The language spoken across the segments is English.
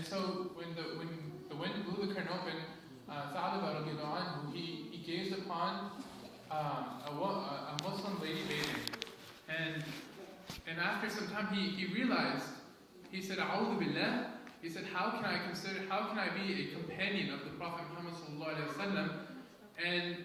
so when the wind blew the curtain open, Tha'laba radiallahu anhu, he gazed upon a Muslim lady bathing. And after some time he realized, he said, A'udhu billah, he said, how can I be a companion of the Prophet Muhammad sallallahu alaihi wasallam and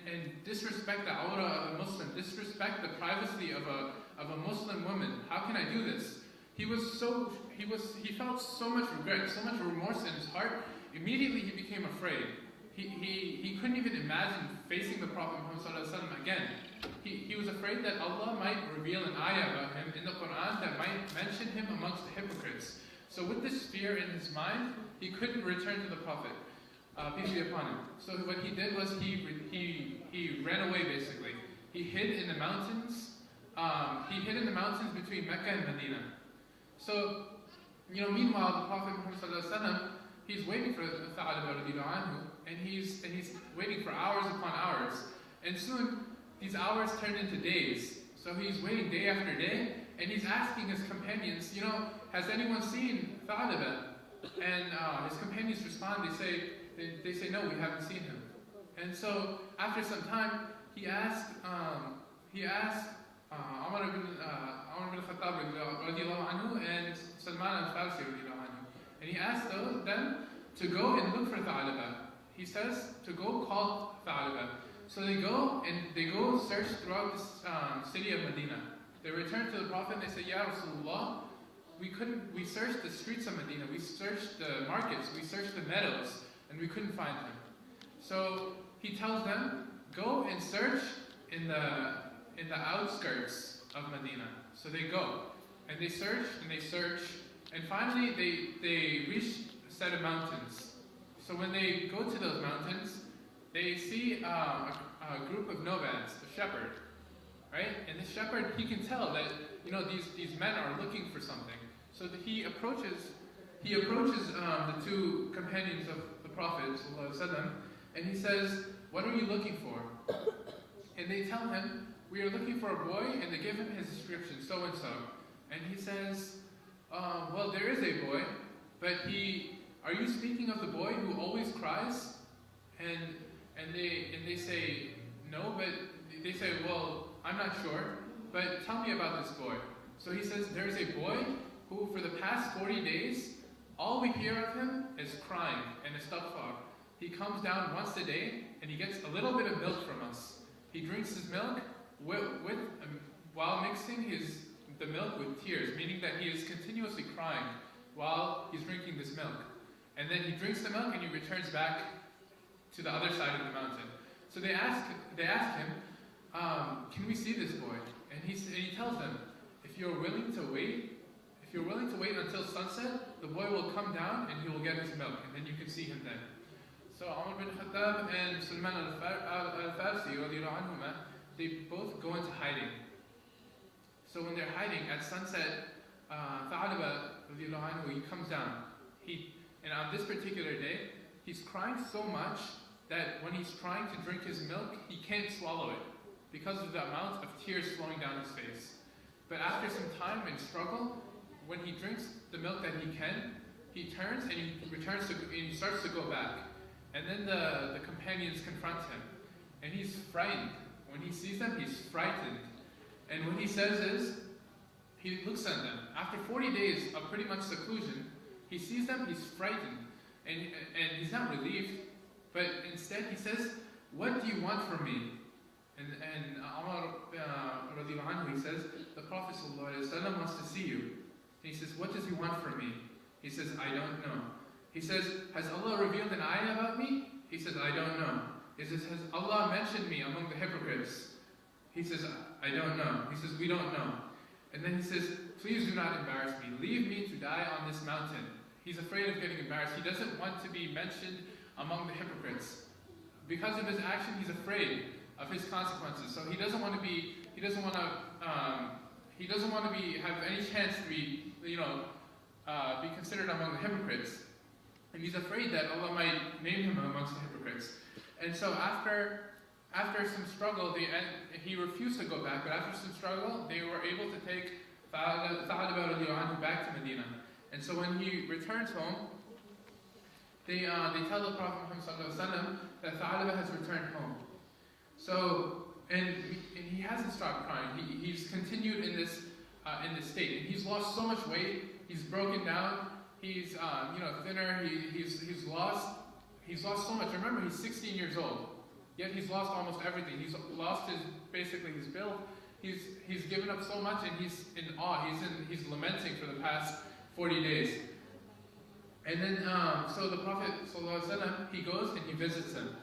disrespect the awrah of a Muslim, disrespect the privacy of a Muslim woman? How can I do this? He felt so much regret, so much remorse in his heart. Immediately he became afraid. He couldn't even imagine facing the Prophet Muhammad sallallahu alaihi wasallam again. He was afraid that Allah might reveal an ayah about him in the Quran that might mention him amongst the hypocrites. So with this fear in his mind, he couldn't return to the Prophet, peace be upon him. So what he did was he ran away basically. He hid in the mountains. He hid in the mountains between Mecca and Medina. So, meanwhile the Prophet Muhammad sallallahu alaihi wasallam, he's waiting for Tha'laba radiallahu anhu, and he's waiting for hours upon hours. And soon these hours turn into days. So he's waiting day after day, and he's asking his companions, has anyone seen Tha'laba? And his companions respond, they say, no, we haven't seen him. And so after some time, he asked Umar ibn Khattab radiallahu anhu and Salman al-Farsi radiallahu anhu. And he asked them to go and look for Tha'laba. He says to go call Tha'laba. So they go search throughout the city of Medina. They return to the Prophet and they say, Ya Rasulullah, we searched the streets of Medina, we searched the markets, we searched the meadows, and we couldn't find him. So he tells them, go and search in the outskirts of Medina. So they go, and they search, and finally they reach a set of mountains. So when they go to those mountains, they see a group of nomads, a shepherd, right? And the shepherd, he can tell that these men are looking for something. So that he approaches the two companions of the Prophet ﷺ, and he says, "What are you looking for?" And they tell him, "We are looking for a boy," and they give him his description, so and so. And he says, "Well, there is a boy, but are you speaking of the boy who always cries?" And they say, "No," but they say, "Well, I'm not sure, but tell me about this boy." So he says, "There's a boy who, for the past 40 days, all we hear of him is crying and istighfar. He comes down once a day and he gets a little bit of milk from us. He drinks his milk while mixing the milk with tears, meaning that he is continuously crying while he's drinking this milk. And then he drinks the milk and he returns back to the other side of the mountain." So they ask him, "Can we see this boy?" And he tells them, if you're willing to wait until sunset, the boy will come down and he will get his milk, and then you can see him then. So Umar bin Khattab and Salman al-Farsi, they both go into hiding. So when they're hiding at sunset, Tha'laba, he comes down. And on this particular day, he's crying so much that when he's trying to drink his milk, he can't swallow it because of the amount of tears flowing down his face. But after some time and struggle, when he drinks the milk that he can, he turns and he starts to go back. And then the companions confront him, and he's frightened. When he sees them, he's frightened. And what he says is, he looks at them. After 40 days of pretty much seclusion, he sees them, he's frightened. And he's not relieved, but instead he says, "What do you want from me?" And Umar radiallahu anhu, he says, "The Prophet ﷺ wants to see you." And he says, "What does he want from me?" He says, "I don't know." He says, "Has Allah revealed an ayah about me?" He says, "I don't know." He says, "Has Allah mentioned me among the hypocrites?" He says, "I don't know." He says, "We don't know." And then he says, "Please do not embarrass me. Leave me to die on this mountain." He's afraid of getting embarrassed. He doesn't want to be mentioned among the hypocrites. Because of his action, he's afraid of his consequences. So he doesn't want to have any chance to be considered among the hypocrites. And he's afraid that Allah might name him amongst the hypocrites. And so after some struggle, he refused to go back, but after some struggle, they were able to take Tha'laba back to Medina. And so when he returns home, they tell the Prophet Muhammad that Tha'laba has returned home. So, and he hasn't stopped crying. He's continued in this state. And he's lost so much weight. He's broken down. He's thinner. He's lost so much. Remember, he's 16 years old. Yet he's lost almost everything. He's lost his build. He's given up so much, and he's in awe. He's lamenting for the past 40 days. And then, so the Prophet ﷺ, he goes and he visits him.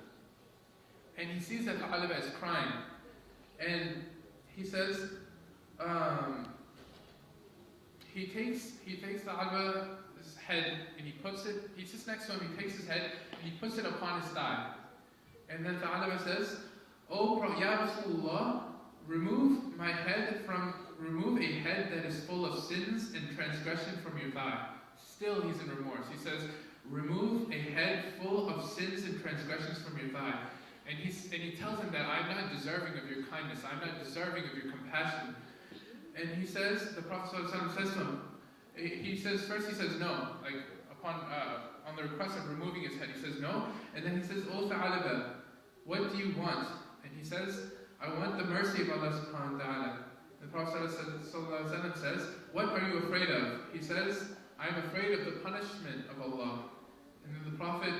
And he sees that Tha'laba is crying. And he says, he takes Tha'laba's head and he sits next to him, he takes his head and he puts it upon his thigh. And then Tha'laba says, "Oh, Ya Rasulullah, remove a head that is full of sins and transgression from your thigh." Still he's in remorse. He says, "Remove a head full of sins and transgressions from your thigh." And he tells him that I'm not deserving of your kindness, I'm not deserving of your compassion. And he says, the Prophet ﷺ says to him, he says no, like on the request of removing his head, he says no. And then he says, "O Tha'laba, what do you want?" And he says, "I want the mercy of Allah subhanahu wa ta'ala." The Prophet ﷺ says, "What are you afraid of?" He says, "I am afraid of the punishment of Allah." And then the Prophet,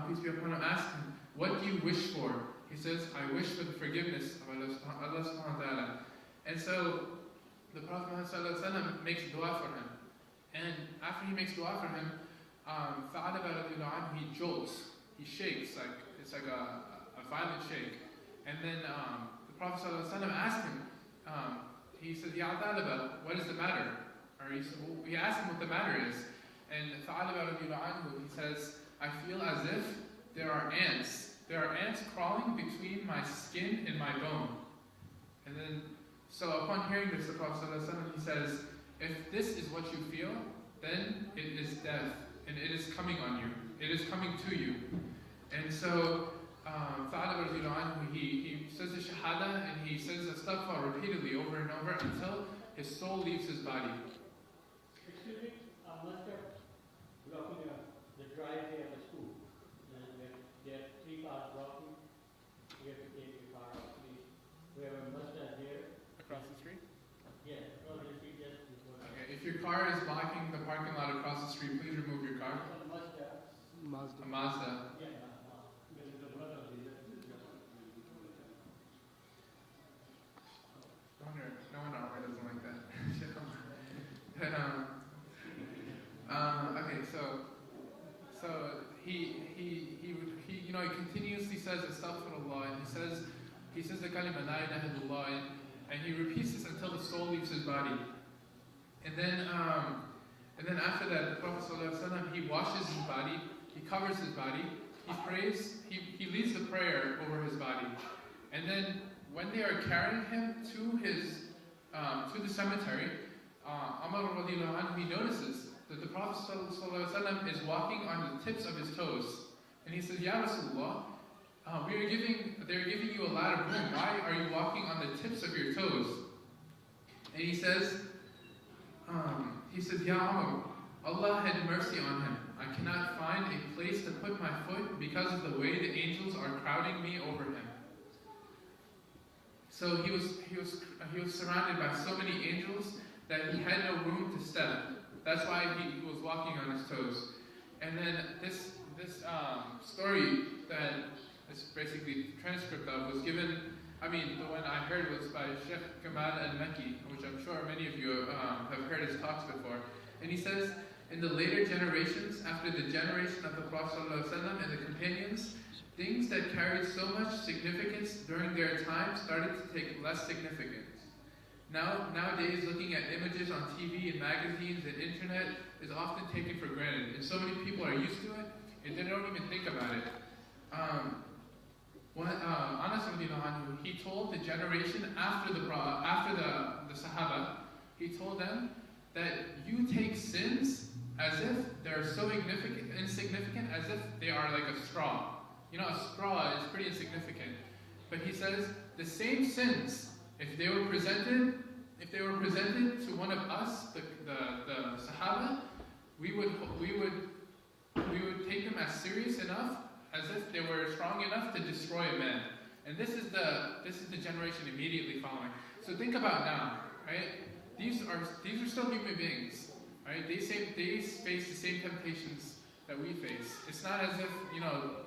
peace be upon him, asked him, "What do you wish for?" He says, "I wish for the forgiveness of Allah subhanahu wa ta'ala." And so the Prophet ﷺ makes dua for him. And after he makes dua for him, Tha'laba he jolts, he shakes, it's like a violent shake. And then the Prophet ﷺ asked him, he said, "Ya Tha'laba, what is the matter?" Or he asked him what the matter is. And Tha'laba he says, "I feel as if there are ants crawling between my skin and my bone." And then, so upon hearing this, the Prophet ﷺ, he says, "If this is what you feel, then it is death, and it is coming on you. It is coming to you." And so, Tha'laba he says the Shahada, and he says Astaghfar repeatedly over and over until his soul leaves his body. Excuse me, must have blocking the driveway of the school. There are 3 cars blocking. You have to take your car off, please. We have a Mazda there. Across the street? Yeah, across the street just before. Okay, if your car is blocking the parking lot across the street, please remove your car. A Mazda. A Mazda. Yeah, this is the brother of the No one out there doesn't like that. Okay, so he continuously says Astaghfirullah, and he says the kalima la ilaha illallah, and he repeats this until the soul leaves his body. And then after that, the Prophet ﷺ, he washes his body, he covers his body, he prays, he leads the prayer over his body. And then when they are carrying him to the cemetery, Umar radiallahu anhu, he notices that the Prophet ﷺ is walking on the tips of his toes. And he says, "Ya Rasulullah, they're giving you a lot of room. Why are you walking on the tips of your toes?" And he says, "Ya Umar, Allah had mercy on him. I cannot find a place to put my foot because of the way the angels are crowding me over him." So he was surrounded by so many angels that he had no room to step. That's why he was walking on his toes. And then this story that is basically the transcript of was given, the one I heard was by Sheikh Kamal al-Makki, which I'm sure many of you have heard his talks before. And he says, in the later generations, after the generation of the Prophet ﷺ and the companions, things that carried so much significance during their time started to take less significance. Nowadays, looking at images on TV and magazines and internet is often taken for granted, and so many people are used to it, and they don't even think about it. Anas radiallahu anhu, he told the generation after the Sahaba, he told them that you take sins as if they're so insignificant as if they are like a straw. A straw is pretty insignificant. But he says the same sins, if they were presented to one of us, the Sahaba, we would we would take them as serious enough as if they were strong enough to destroy a man. And this is the generation immediately following. So think about now, right? These are still human beings, right? They face the same temptations that we face. It's not as if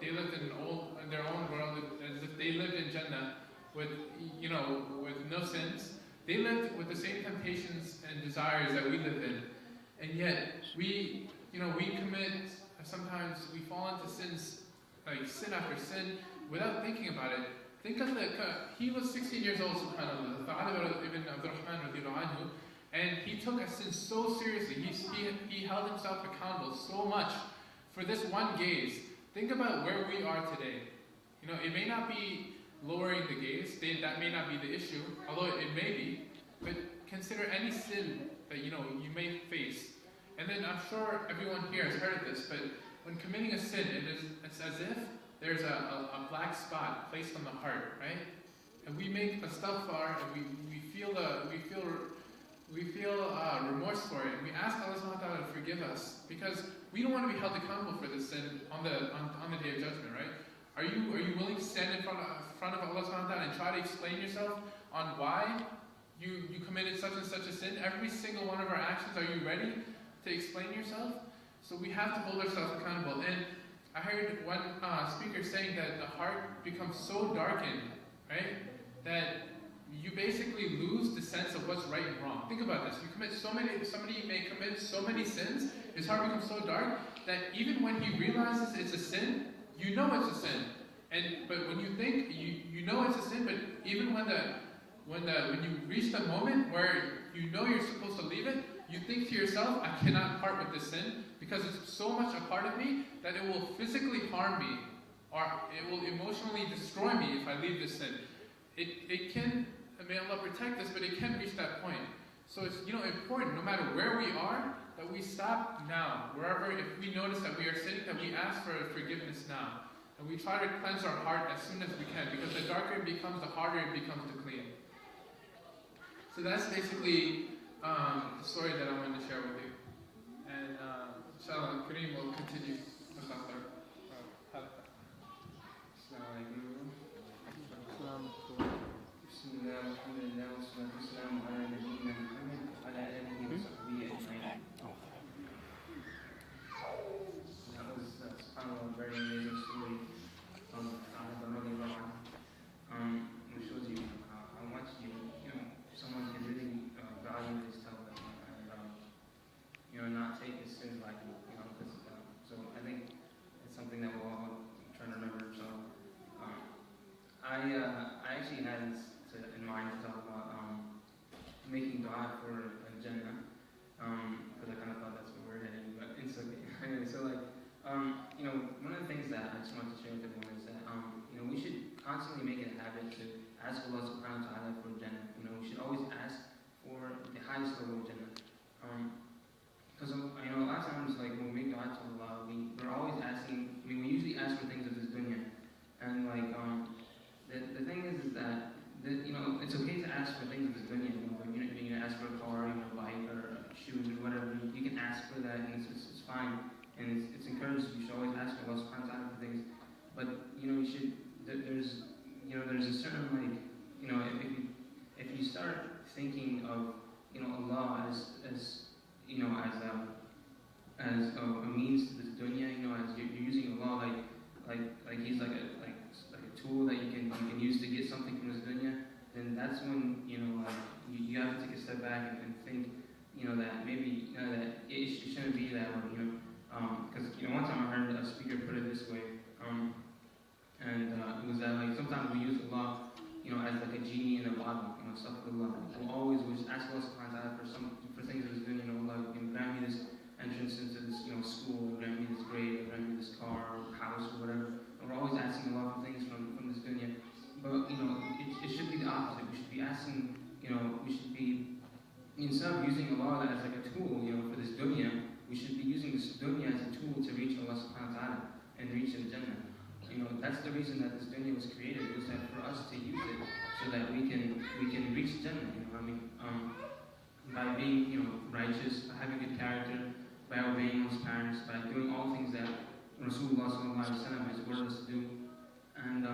they lived in their own world, as if they lived in Jannah with no sins. They lived with the same temptations and desires that we live in, and yet we commit. Sometimes we fall into sins, like sin after sin, without thinking about it. Think of he was 16 years old, subhanAllah, Tha'alaba ibn Abdurrahman radiallahu anhu, and he took a sin so seriously. He held himself accountable so much for this one gaze. Think about where we are today. It may not be lowering the gaze, that may not be the issue, although it may be, but consider any sin that you may face. And then I'm sure everyone here has heard of this, but when committing a sin, it's as if there's a black spot placed on the heart, right? And we make istighfar, and we feel remorse for it, and we ask Allah subhanahu wa ta'ala to forgive us, because we don't want to be held accountable for this sin on the day of judgment, right? Are you willing to stand in front of Allah subhanahu wa ta'ala and try to explain yourself on why you committed such and such a sin? Every single one of our actions, are you ready to explain yourself? So we have to hold ourselves accountable. And I heard one speaker saying that the heart becomes so darkened, right, that you basically lose the sense of what's right and wrong. Think about this. Somebody may commit so many sins, his heart becomes so dark that even when he realizes it's a sin, you know it's a sin. But when you think you know it's a sin, but even when you reach the moment where you know you're supposed to leave it, you think to yourself, I cannot part with this sin because it's so much a part of me that it will physically harm me, or it will emotionally destroy me if I leave this sin. It can, may Allah protect us, but it can reach that point. So it's important, no matter where we are, that we stop now. Wherever, if we notice that we are sinning, that we ask for forgiveness now. And we try to cleanse our heart as soon as we can, because the darker it becomes, the harder it becomes to clean. So that's basically the story that I wanted to share with you. And inshallah, Karim will continue. Very amazing story from which shows you how much someone can really value his tawbah and not take his sins lightly. So I think it's something that we'll all try to remember. So I actually had this in mind to talk about making dua for Jannah, because I kind of thought that's where we're heading, but it's okay. Anyway, so one of the things that I just wanted to share with everyone is that we should constantly make it a habit to ask Allah subhanahu wa ta'ala for Jannah. We should always ask for the highest level of Jannah. Because a lot of times, like when we make dua to Allah, we're always asking. We usually ask for things of this dunya, and the thing is that it's okay to ask for things of this dunya. You ask for a car, a bike, or shoes, or whatever. You can ask for that, and it's fine. And it's encouraged. You should always ask for Allah subhanahu wa ta'ala for things. But you should. There's a certain if you start thinking of Allah as a means to this dunya, as you're using Allah like he's like a tool that you can use to get something from this dunya, then that's when you have to take a step back and think that maybe that it shouldn't be that way. Because one time I heard a speaker put it this way, and it was that sometimes we use Allah, as like a genie in a bottle, astaghfirullah. We'll always ask Allah subhanahu wa ta'ala for things that is doing, Allah, grant me this entrance into this school, grant me this grade, grant me this car, or house, or whatever. And we're always asking Allah for things from this dunya. But it should be the opposite. We should be asking, we should be, instead of using Allah as like a tool, for this dunya, we should be using this dunya as a tool to reach Allah subhanahu wa ta'ala and reach the Jannah. That's the reason that this dunya was created, was that for us to use it so that we can reach Jannah. By being righteous, having good character, by obeying one's parents. parents by doing all things that Rasulullah sallallahu alaihi wasallam has ordered us to do. And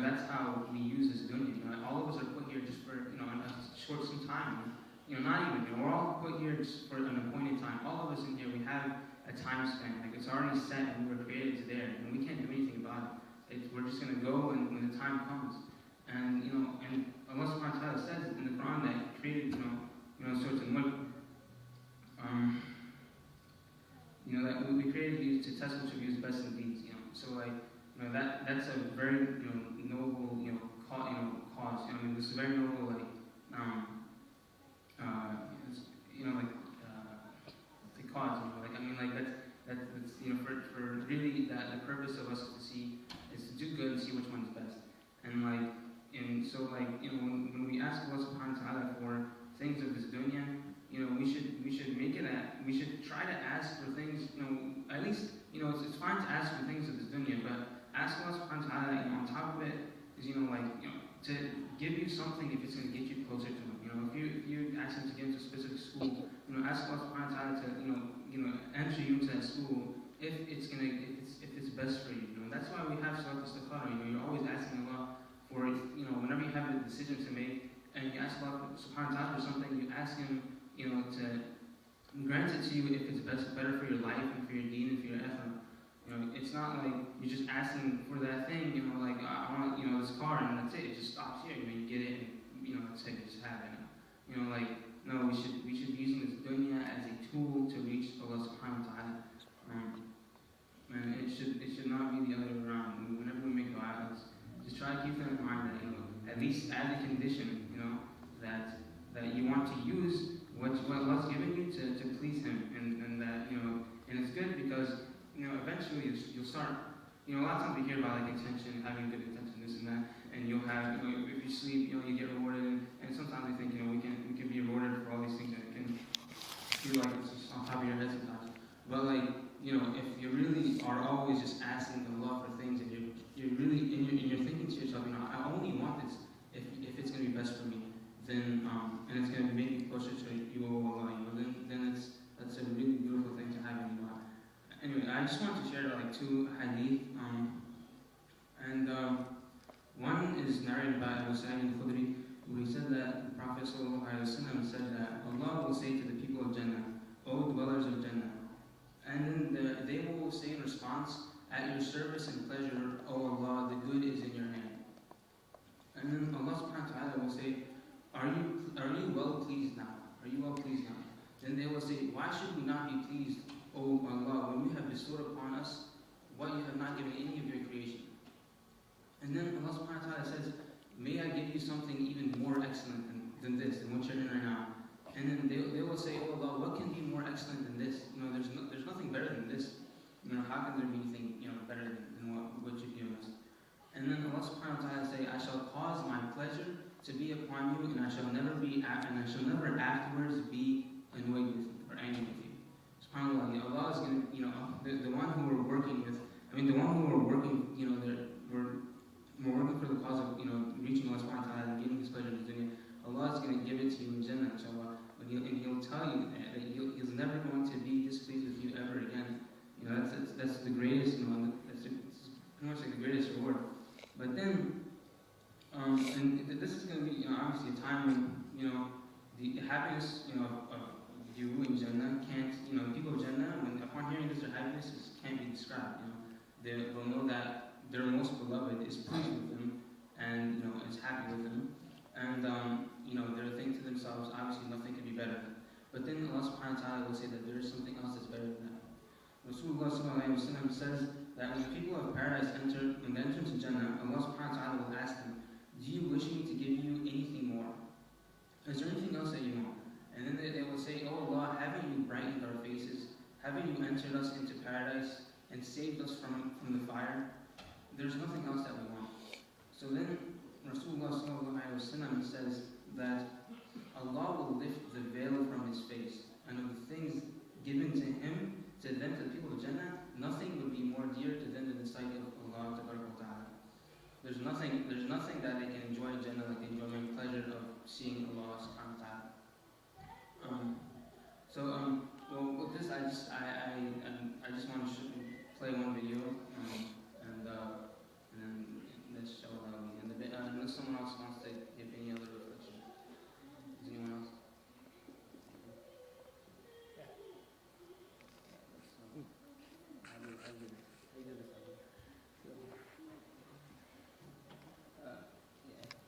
that's how we use this dunya. All of us are put here just for a short some time. Not even. We're all put here just for an appointed time. All of us in here, we have a time span. Like it's already set and we were created to there, and we can't do anything about it. We're just going to go when the time comes. And and Allah subhanahu wa ta'ala says in the Quran that He created sorts of mulk. That we created you to test which of you is best in deeds. So that's a very noble cause. This is very noble the cause. That's for really that the purpose of us to see is to do good and see which one is best. When we ask Allah subhanahu wa ta'ala for things of this dunya, we should try to ask for things, at least, it's fine to ask for things of this dunya, but ask Allah subhanahu wa ta'ala, on top of it, is, to give you something if it's going to get you closer to Him. If you ask Him to get into a specific school, ask Allah subhanahu wa ta'ala to, enter you into that school if it's best for you. That's why we have salat istikhara. You're always asking Allah for, whenever you have a decision to make, and you ask Allah subhanahu wa ta'ala for something, you ask Him, to grant it to you if it's better for your life and for your deen and for your effort. It's not like you're just asking for that thing, I want, this car, and that's it. It just stops here. You get it, and that's it. You just have it. No, we should be using this dunya as a tool to reach Allah subhanahu wa ta'ala. And it should not be the other way around. Whenever we make dua, just try to keep that in mind that at least as a condition, that you want to use what Allah's given you to please Him, and that and it's good because eventually you'll start. A lot of times we hear about intention, having good intention, this and that, and you'll have if you sleep, you get rewarded, and sometimes we think we can be rewarded for all these things, and it can feel like it's just on top of your head sometimes. But if you really are always just asking Allah for things, and you're really and you're thinking to yourself, I only want this if it's going to be best for me, then and it's going to make me closer to you, Allah, then that's a really beautiful thing to have in your life. Anyway, I just wanted to share two hadith, and one is narrated by Abu Sa'id al-Khudri, where he said that the Prophet ﷺ said that Allah will say to the people of Jannah, O dwellers of Jannah, and then they will say in response, at your service and pleasure, O Allah, the good is in your hand. And then Allah subhanahu wa ta'ala will say, Are you well pleased now? Are you well pleased now? Then they will say, why should we not be pleased, O Allah, when you have bestowed upon us what you have not given any of your creation? And then Allah subhanahu wa ta'ala says, may I give you something even more excellent than this, than what you're in right now? And then they will say, oh Allah, what can be more excellent than this? There's nothing better than this. How can there be anything better than what you've given us? And then Allah subhanahu wa ta'ala say, I shall cause my pleasure to be upon you, and I shall never afterwards be annoyed with you or angry with you. SubhanAllah, Allah is going to, the one who we're working with, the one who we're working, we're working for the cause of, reaching Allah subhanahu wa ta'ala and getting His pleasure in the dunya. Allah is going to give it to you in Jannah, inshallah, and He'll tell you that He's never going to be displeased with you ever again. That's the greatest, that's pretty much the greatest reward. But then, and this is going to be, obviously a time when, the happiness, of you in Jannah can't, people of Jannah, upon hearing this, their happiness can't be described. They'll know that their most beloved is pleased with them, and is happy with them, and they're thinking to themselves, obviously nothing can be better. But then Allah subhanahu wa ta'ala will say that there is something else that's better than that. Rasulullah sallallahu alaihi wasallam says that when the people of paradise enter, when they enter into Jannah, Allah subhanahu wa ta'ala will ask them, do you wish me to give you anything more? Is there anything else that you want? And then they will say, oh Allah, haven't you brightened our faces? Haven't you entered us into paradise and saved us from the fire? There's nothing else that we want. So then Rasulullah sallallahu alaihi wasallam says that Allah will lift the veil from His face, and of the things given to Him, to them, to the people of Jannah, nothing would be more dear to them than the sight of Allah Ta'ala. There's nothing that they can enjoy in Jannah like the enjoyment and pleasure of seeing Allah subhanahu wa ta'ala. Well, with this, I just someone else wants